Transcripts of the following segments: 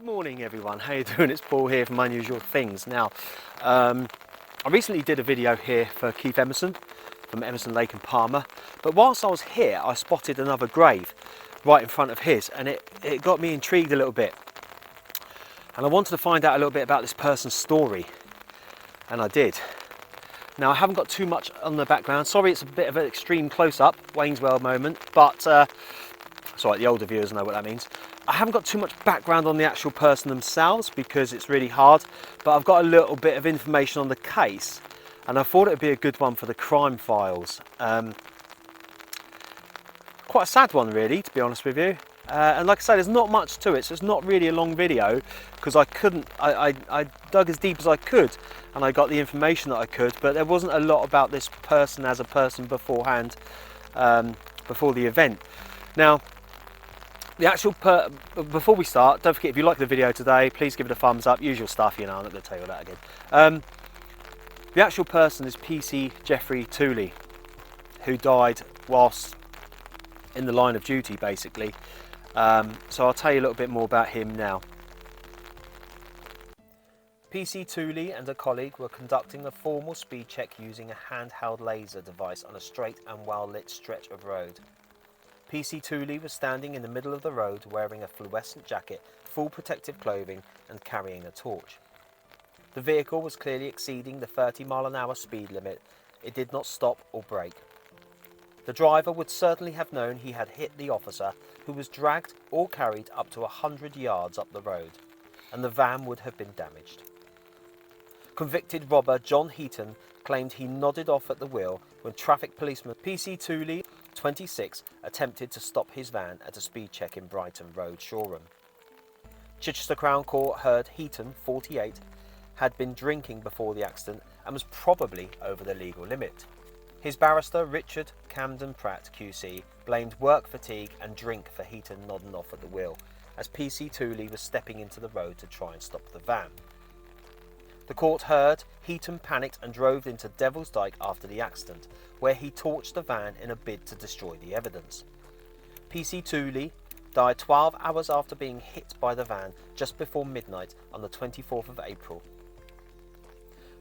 Good morning everyone, how you doing? It's Paul here from Unusual Things. Now, I recently did a video here for Keith Emerson from Emerson Lake and Palmer, but whilst I was here I spotted another grave right in front of his, and it got me intrigued a little bit, and I wanted to find out a little bit about this person's story, and I did. Now I haven't got too much on the background, sorry it's a bit of an extreme close-up, Wayne's World moment, but sorry, the older viewers know what that means. I haven't got too much background on the actual person themselves because it's really hard, but I've got a little bit of information on the case, and I thought it would be a good one for the crime files. Quite a sad one really, to be honest with you. And like I say, there's not much to it, so it's not really a long video because I dug as deep as I could and I got the information that I could, but there wasn't a lot about this person as a person beforehand, before the event. Now, the actual before we start, don't forget, if you like the video today, please give it a thumbs up. Usual stuff, you know, I'm not going to tell you all that again. The actual person is PC Jeffrey Tooley, who died whilst in the line of duty, basically. So I'll tell you a little bit more about him now. PC Tooley and a colleague were conducting a formal speed check using a handheld laser device on a straight and well-lit stretch of road. PC Tooley was standing in the middle of the road wearing a fluorescent jacket, full protective clothing and carrying a torch. The vehicle was clearly exceeding the 30-mile-an-hour speed limit. It did not stop or brake. The driver would certainly have known he had hit the officer, who was dragged or carried up to 100 yards up the road, and the van would have been damaged. Convicted robber John Heaton claimed he nodded off at the wheel when traffic policeman PC Tooley, 26, attempted to stop his van at a speed check in Brighton Road, Shoreham. Chichester Crown Court heard Heaton, 48, had been drinking before the accident and was probably over the legal limit. His barrister, Richard Camden Pratt QC, blamed work fatigue and drink for Heaton nodding off at the wheel, as PC Tooley was stepping into the road to try and stop the van. The court heard Heaton panicked and drove into Devil's Dyke after the accident, where he torched the van in a bid to destroy the evidence. PC Tooley died 12 hours after being hit by the van just before midnight on the 24th of April.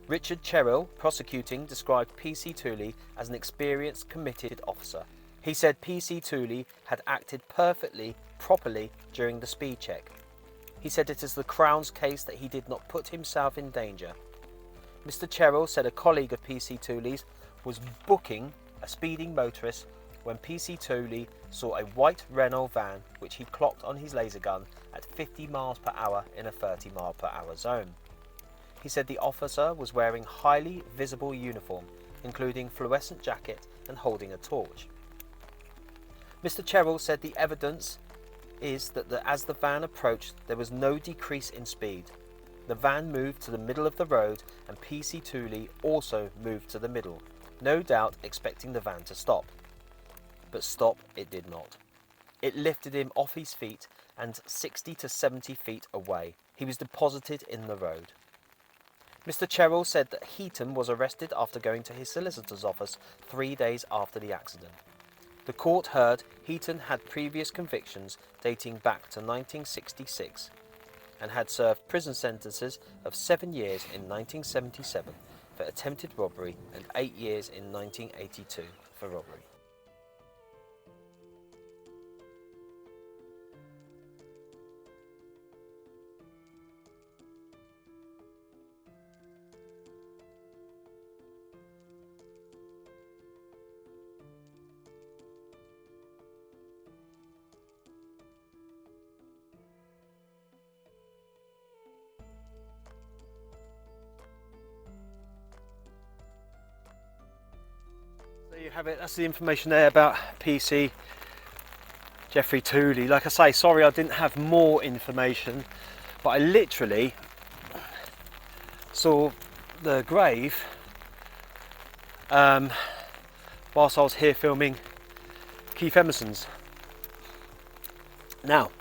Richard Cherrill, prosecuting, described PC Tooley as an experienced, committed officer. He said PC Tooley had acted perfectly, properly during the speed check. He said it is the Crown's case that he did not put himself in danger. Mr. Cherrill said a colleague of PC Tooley's was booking a speeding motorist when PC Tooley saw a white Renault van which he clocked on his laser gun at 50 miles per hour in a 30 mile per hour zone. He said the officer was wearing highly visible uniform, including fluorescent jacket and holding a torch. Mr. Cherrill said the evidence is that as the van approached, there was no decrease in speed. The van moved to the middle of the road and PC Tooley also moved to the middle, no doubt expecting the van to stop. But stop it did not. It lifted him off his feet and 60 to 70 feet away. He was deposited in the road. Mr. Cherrill said that Heaton was arrested after going to his solicitor's office 3 days after the accident. The court heard Heaton had previous convictions dating back to 1966 and had served prison sentences of 7 years in 1977 for attempted robbery and 8 years in 1982 for robbery. There you have it, that's the information there about PC Jeffrey Tooley. Like I say, sorry I didn't have more information, but I literally saw the grave whilst I was here filming Keith Emerson's. Now,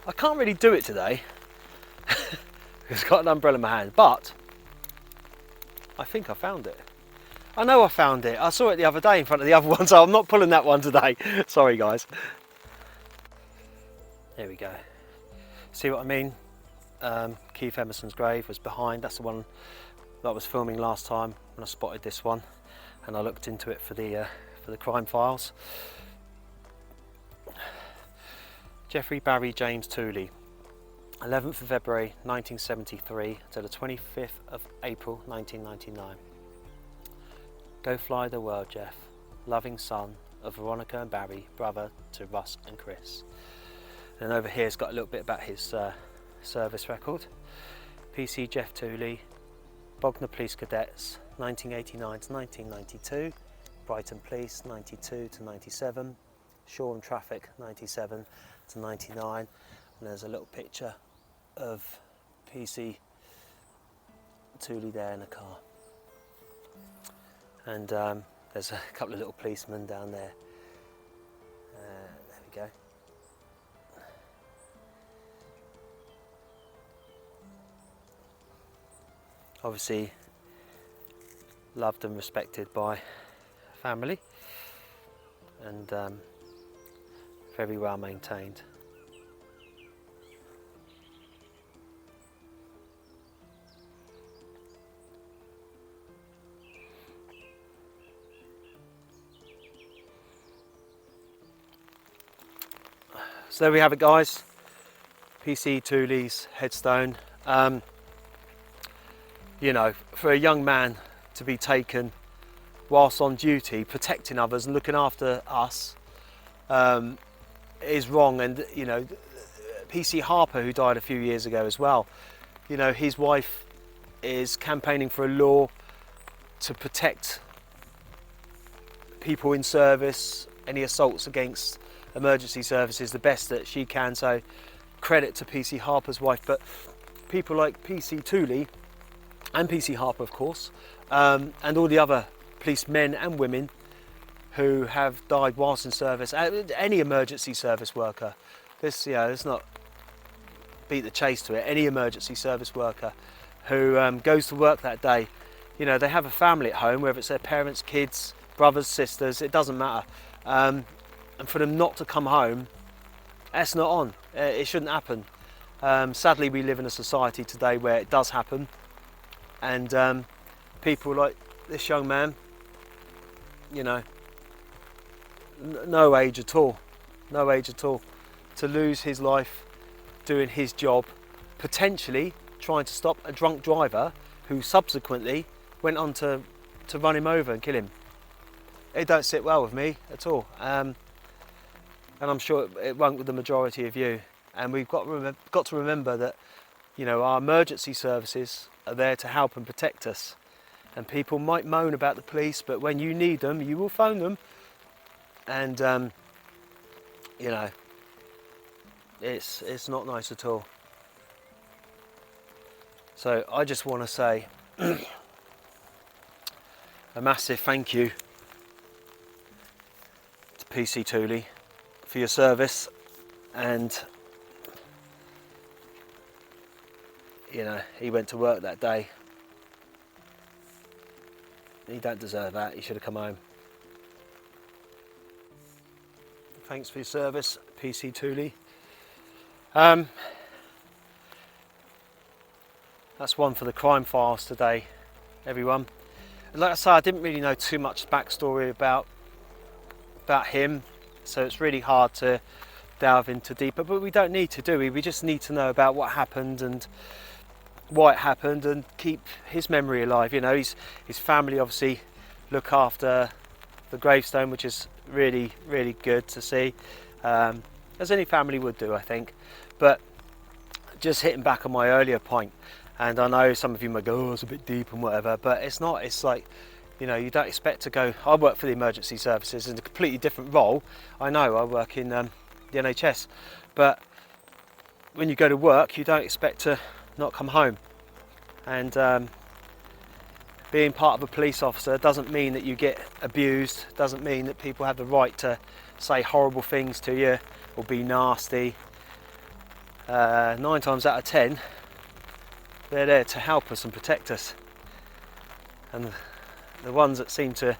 I can't really do it today because I've got an umbrella in my hand, but I think I found it. I know I found it. I saw it the other day in front of the other one, so I'm not pulling that one today. Sorry guys. There we go. See what I mean? Keith Emerson's grave was behind. That's the one that I was filming last time when I spotted this one, and I looked into it for the crime files. Jeffrey Barry James Tooley, 11th of February 1973 to the 25th of April 1999. Go fly the world, Jeff. Loving son of Veronica and Barry, brother to Russ and Chris. And over here it's got a little bit about his service record. PC Jeff Tooley, Bognor Police Cadets, 1989 to 1992, Brighton Police, 92 to 97, Shoreham Traffic, 97 to 99, and there's a little picture of PC Tooley there in a car. And there's a couple of little policemen down there. There we go. Obviously loved and respected by family, and very well maintained. So there we have it, guys. PC Tooley's headstone. You know, for a young man to be taken whilst on duty, protecting others and looking after us, is wrong. And you know, PC Harper, who died a few years ago as well, you know, his wife is campaigning for a law to protect people in service, any assaults against emergency services, the best that she can. So credit to PC Harper's wife. But people like PC Tooley and PC Harper, of course, and all the other policemen and women who have died whilst in service, any emergency service worker, this, you know, let's not beat the chase to it, any emergency service worker who goes to work that day, you know, they have a family at home, whether it's their parents, kids, brothers, sisters, it doesn't matter. And for them not to come home, that's not on. It shouldn't happen. Sadly, we live in a society today where it does happen. And people like this young man, you know, no age at all, to lose his life doing his job, potentially trying to stop a drunk driver who subsequently went on to run him over and kill him. It don't sit well with me at all, and I'm sure it won't with the majority of you. And we've got to remember that, you know, our emergency services are there to help and protect us. And people might moan about the police, but when you need them, you will phone them. And you know, it's not nice at all. So I just want to say a massive thank you to PC Tooley for your service. And you know, he went to work that day. He don't deserve that. He should have come home. Thanks for your service, PC Tooley. That's one for the crime files today, everyone. And like I say, I didn't really know too much backstory about him, so it's really hard to delve into deeper. But we don't need to, do we? We just need to know about what happened and why it happened, and keep his memory alive. You know, his family obviously look after the gravestone, which is really, really good to see, as any family would do, I think. But just hitting back on my earlier point, and I know some of you might go, oh, it's a bit deep and whatever, but it's not. It's like, you know, you don't expect to go. I work for the emergency services in a completely different role. I know I work in the NHS, but when you go to work, you don't expect to not come home. And being part of a police officer doesn't mean that you get abused, doesn't mean that people have the right to say horrible things to you or be nasty. 9 times out of 10, they're there to help us and protect us. And the ones that seem to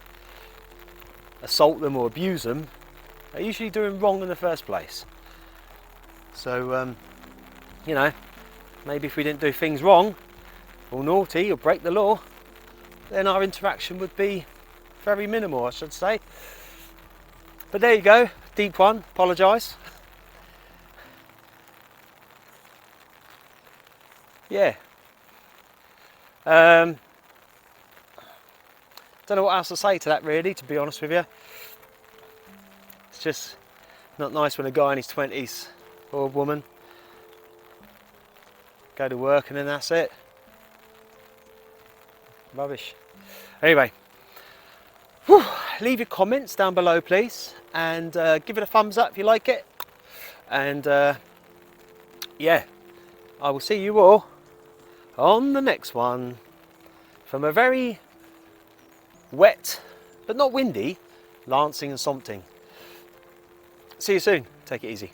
assault them or abuse them are usually doing wrong in the first place. So, you know, maybe if we didn't do things wrong or naughty or break the law, then our interaction would be very minimal, I should say. But there you go, deep one, apologise. Yeah. Don't know what else to say to that really, to be honest with you. It's just not nice when a guy in his 20s or a woman go to work and then that's it. Rubbish. Anyway, whew, leave your comments down below please, and give it a thumbs up if you like it. And yeah, I will see you all on the next one from a very wet but not windy Lancing and Sompting. See you soon. Take it easy.